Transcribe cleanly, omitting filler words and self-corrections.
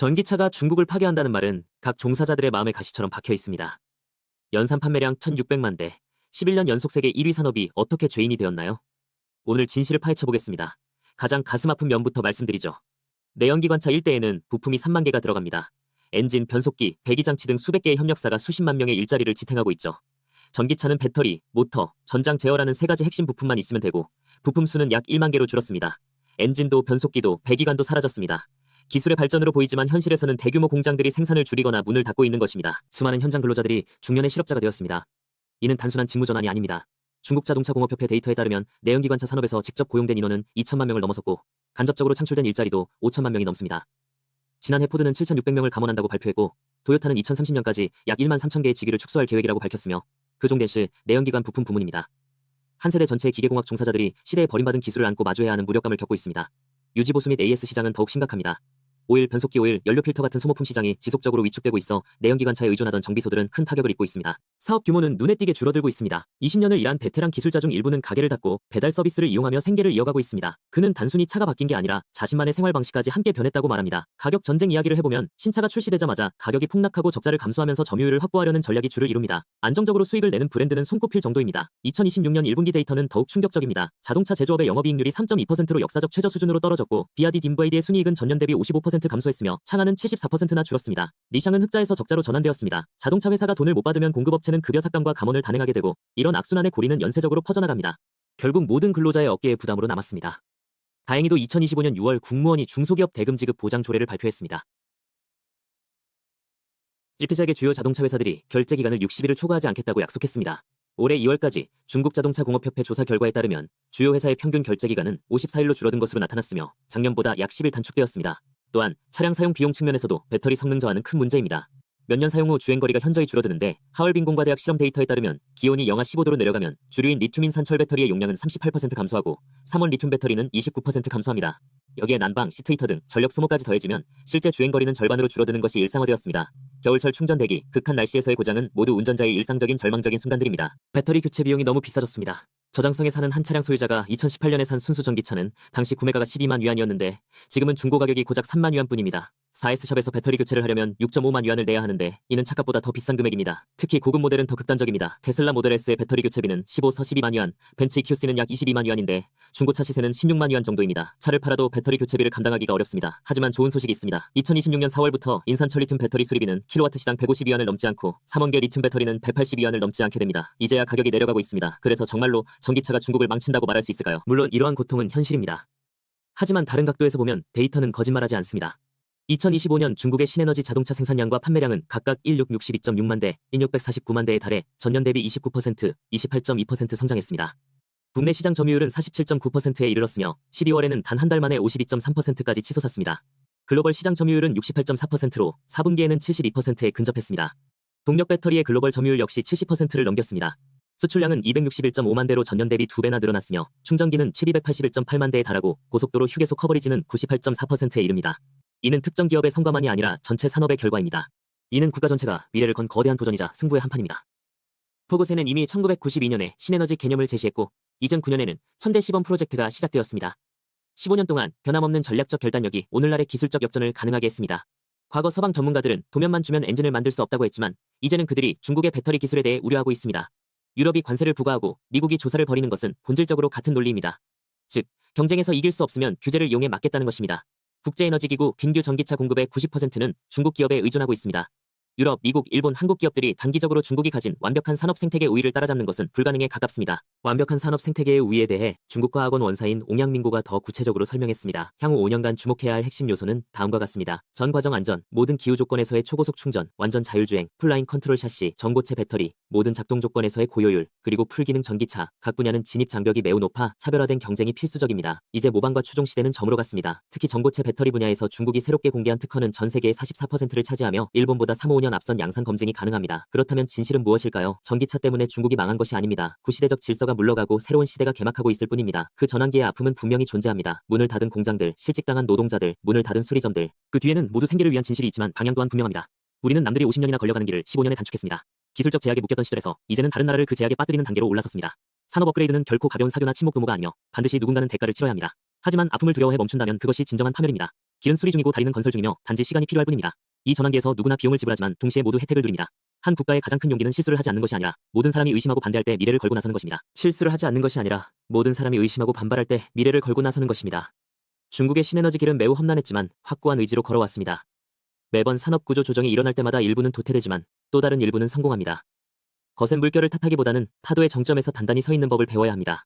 전기차가 중국을 파괴한다는 말은 각 종사자들의 마음에 가시처럼 박혀 있습니다. 연산 판매량 1,600만 대, 11년 연속 세계 1위 산업이 어떻게 죄인이 되었나요? 오늘 진실을 파헤쳐 보겠습니다. 가장 가슴 아픈 면부터 말씀드리죠. 내연기관차 1대에는 부품이 3만 개가 들어갑니다. 엔진, 변속기, 배기장치 등 수백 개의 협력사가 수십만 명의 일자리를 지탱하고 있죠. 전기차는 배터리, 모터, 전장 제어라는 세 가지 핵심 부품만 있으면 되고 부품 수는 약 1만 개로 줄었습니다. 엔진도 변속기도 배기관도 사라졌습니다. 기술의 발전으로 보이지만 현실에서는 대규모 공장들이 생산을 줄이거나 문을 닫고 있는 것입니다. 수많은 현장 근로자들이 중년의 실업자가 되었습니다. 이는 단순한 직무 전환이 아닙니다. 중국자동차공업협회 데이터에 따르면 내연기관차 산업에서 직접 고용된 인원은 2천만 명을 넘어섰고 간접적으로 창출된 일자리도 5천만 명이 넘습니다. 지난해 포드는 7,600명을 감원한다고 발표했고 토요타는 2030년까지 약 1만 3천 개의 직위를 축소할 계획이라고 밝혔으며 그중 넷이 내연기관 부품 부문입니다. 한 세대 전체의 기계공학 종사자들이 시대에 버림받은 기술을 안고 마주해야 하는 무력감을 겪고 있습니다. 유지보수 및 AS 시장은 더욱 심각합니다. 오일, 변속기 오일, 연료 필터 같은 소모품 시장이 지속적으로 위축되고 있어 내연기관차에 의존하던 정비소들은 큰 타격을 입고 있습니다. 사업 규모는 눈에 띄게 줄어들고 있습니다. 20년을 일한 베테랑 기술자 중 일부는 가게를 닫고 배달 서비스를 이용하며 생계를 이어가고 있습니다. 그는 단순히 차가 바뀐 게 아니라 자신만의 생활 방식까지 함께 변했다고 말합니다. 가격 전쟁 이야기를 해보면 신차가 출시되자마자 가격이 폭락하고 적자를 감수하면서 점유율을 확보하려는 전략이 주를 이룹니다. 안정적으로 수익을 내는 브랜드는 손꼽힐 정도입니다. 2026년 1분기 데이터는 더욱 충격적입니다. 자동차 제조업의 영업이익률이 3.2%로 역사적 최저 수준으로 떨어졌고 비아디 딘브이드의 순이익은 전년 대비 55% 감소했으며 창하는 74%나 줄었습니다. 리샹은 흑자에서 적자로 전환되었습니다. 자동차 회사가 돈을 못 받으면 공급업체는 급여 삭감과 감원을 단행하게 되고 이런 악순환의 고리는 연쇄적으로 퍼져나갑니다. 결국 모든 근로자의 어깨에 부담으로 남았습니다. 다행히도 2025년 6월 국무원이 중소기업 대금 지급 보장 조례를 발표했습니다. G7의 주요 자동차 회사들이 결제 기간을 60일을 초과하지 않겠다고 약속했습니다. 올해 2월까지 중국자동차공업협회 조사 결과에 따르면 주요 회사의 평균 결제 기간은 54일로 줄어든 것으로 나타났으며 작년보다 약 10일 단축되었습니다. 또한 차량 사용 비용 측면에서도 배터리 성능 저하는 큰 문제입니다. 몇 년 사용 후 주행거리가 현저히 줄어드는데 하얼빈 공과대학 실험 데이터에 따르면 기온이 영하 15도로 내려가면 주류인 리튬인 산철 배터리의 용량은 38% 감소하고 3원 리튬 배터리는 29% 감소합니다. 여기에 난방, 시트 히터 등 전력 소모까지 더해지면 실제 주행거리는 절반으로 줄어드는 것이 일상화되었습니다. 겨울철 충전 대기, 극한 날씨에서의 고장은 모두 운전자의 일상적인 절망적인 순간들입니다. 배터리 교체 비용이 너무 비싸졌습니다. 저장성에 사는 한 차량 소유자가 2018년에 산 순수 전기차는 당시 구매가가 12만 위안이었는데 지금은 중고 가격이 고작 3만 위안뿐입니다. 4S샵에서 배터리 교체를 하려면 6.5만 위안을 내야 하는데 이는 차값보다 더 비싼 금액입니다. 특히 고급 모델은 더 극단적입니다. 테슬라 모델 S의 배터리 교체비는 15서 12만 위안, 벤츠 EQC는 약 22만 위안인데 중고차 시세는 16만 위안 정도입니다. 차를 팔아도 배터리 교체비를 감당하기가 어렵습니다. 하지만 좋은 소식이 있습니다. 2026년 4월부터 인산철 리튬 배터리 수리비는 킬로와트시당 150위안을 넘지 않고 3원계 리튬 배터리는 180위안을 넘지 않게 됩니다. 이제야 가격이 내려가고 있습니다. 그래서 정말로 전기차가 중국을 망친다고 말할 수 있을까요? 물론 이러한 고통은 현실입니다. 하지만 다른 각도에서 보면 데이터는 거짓말하지 않습니다. 2025년 중국의 신에너지 자동차 생산량과 판매량은 각각 1662.6만 대, 1649만 대에 달해 전년 대비 29%, 28.2% 성장했습니다. 국내 시장 점유율은 47.9%에 이르렀으며 12월에는 단 한 달 만에 52.3%까지 치솟았습니다. 글로벌 시장 점유율은 68.4%로 4분기에는 72%에 근접했습니다. 동력 배터리의 글로벌 점유율 역시 70%를 넘겼습니다. 수출량은 261.5만 대로 전년 대비 2배나 늘어났으며 충전기는 1281.8만 대에 달하고 고속도로 휴게소 커버리지는 98.4%에 이릅니다. 이는 특정 기업의 성과만이 아니라 전체 산업의 결과입니다. 이는 국가 전체가 미래를 건 거대한 도전이자 승부의 한판입니다. 포그세는 이미 1992년에 신에너지 개념을 제시했고 2009년에는 천대 시범 프로젝트가 시작되었습니다. 15년 동안 변함없는 전략적 결단력이 오늘날의 기술적 역전을 가능하게 했습니다. 과거 서방 전문가들은 도면만 주면 엔진을 만들 수 없다고 했지만 이제는 그들이 중국의 배터리 기술에 대해 우려하고 있습니다. 유럽이 관세를 부과하고 미국이 조사를 벌이는 것은 본질적으로 같은 논리입니다. 즉, 경쟁에서 이길 수 없으면 규제를 이용해 막겠다는 것입니다. 국제에너지기구 빈규 전기차 공급의 90%는 중국 기업에 의존하고 있습니다. 유럽, 미국, 일본, 한국 기업들이 단기적으로 중국이 가진 완벽한 산업 생태계 우위를 따라잡는 것은 불가능에 가깝습니다. 완벽한 산업 생태계의 우위에 대해 중국과 학원 원사인 옹양민고가 더 구체적으로 설명했습니다. 향후 5년간 주목해야 할 핵심 요소는 다음과 같습니다. 전 과정 안전, 모든 기후 조건에서의 초고속 충전, 완전 자율주행, 풀라인 컨트롤 샤시, 전고체 배터리, 모든 작동 조건에서의 고효율, 그리고 풀기능 전기차. 각 분야는 진입 장벽이 매우 높아 차별화된 경쟁이 필수적입니다. 이제 모방과 추종 시대는 점으로 갔습니다. 특히 전고체 배터리 분야에서 중국이 새롭게 공개한 특허는 전 세계의 44%를 차지하며 일본보다 3-5년 앞선 양산 검증이 가능합니다. 그렇다면 진실은 무엇일까요? 전기차 때문에 중국이 망한 것이 아닙니다. 구시대적 질서가 물러가고 새로운 시대가 개막하고 있을 뿐입니다. 그 전환기의 아픔은 분명히 존재합니다. 문을 닫은 공장들, 실직당한 노동자들, 문을 닫은 수리점들. 그 뒤에는 모두 생계를 위한 진실이 있지만 방향 또한 분명합니다. 우리는 남들이 50년이나 걸려가는 길을 15년에 단축했습니다. 기술적 제약에 묶였던 시절에서 이제는 다른 나라를 그 제약에 빠뜨리는 단계로 올라섰습니다. 산업 업그레이드는 결코 가벼운 사교나 침묵 도모가 아니며 반드시 누군가는 대가를 치러야 합니다. 하지만 아픔을 두려워해 멈춘다면 그것이 진정한 파멸입니다. 길은 수리 중이고 다리는 건설 중이며 단지 시간이 필요할 뿐입니다. 이 전환기에서 누구나 비용을 지불하지만 동시에 모두 혜택을 누립니다. 한 국가의 가장 큰 용기는 실수를 하지 않는 것이 아니라 모든 사람이 의심하고 반대할 때 미래를 걸고 나서는 것입니다. 실수를 하지 않는 것이 아니라 모든 사람이 의심하고 반발할 때 미래를 걸고 나서는 것입니다. 중국의 신에너지 길은 매우 험난했지만 확고한 의지로 걸어왔습니다. 매번 산업구조 조정이 일어날 때마다 일부는 도태되지만 또 다른 일부는 성공합니다. 거센 물결을 탓하기보다는 파도의 정점에서 단단히 서 있는 법을 배워야 합니다.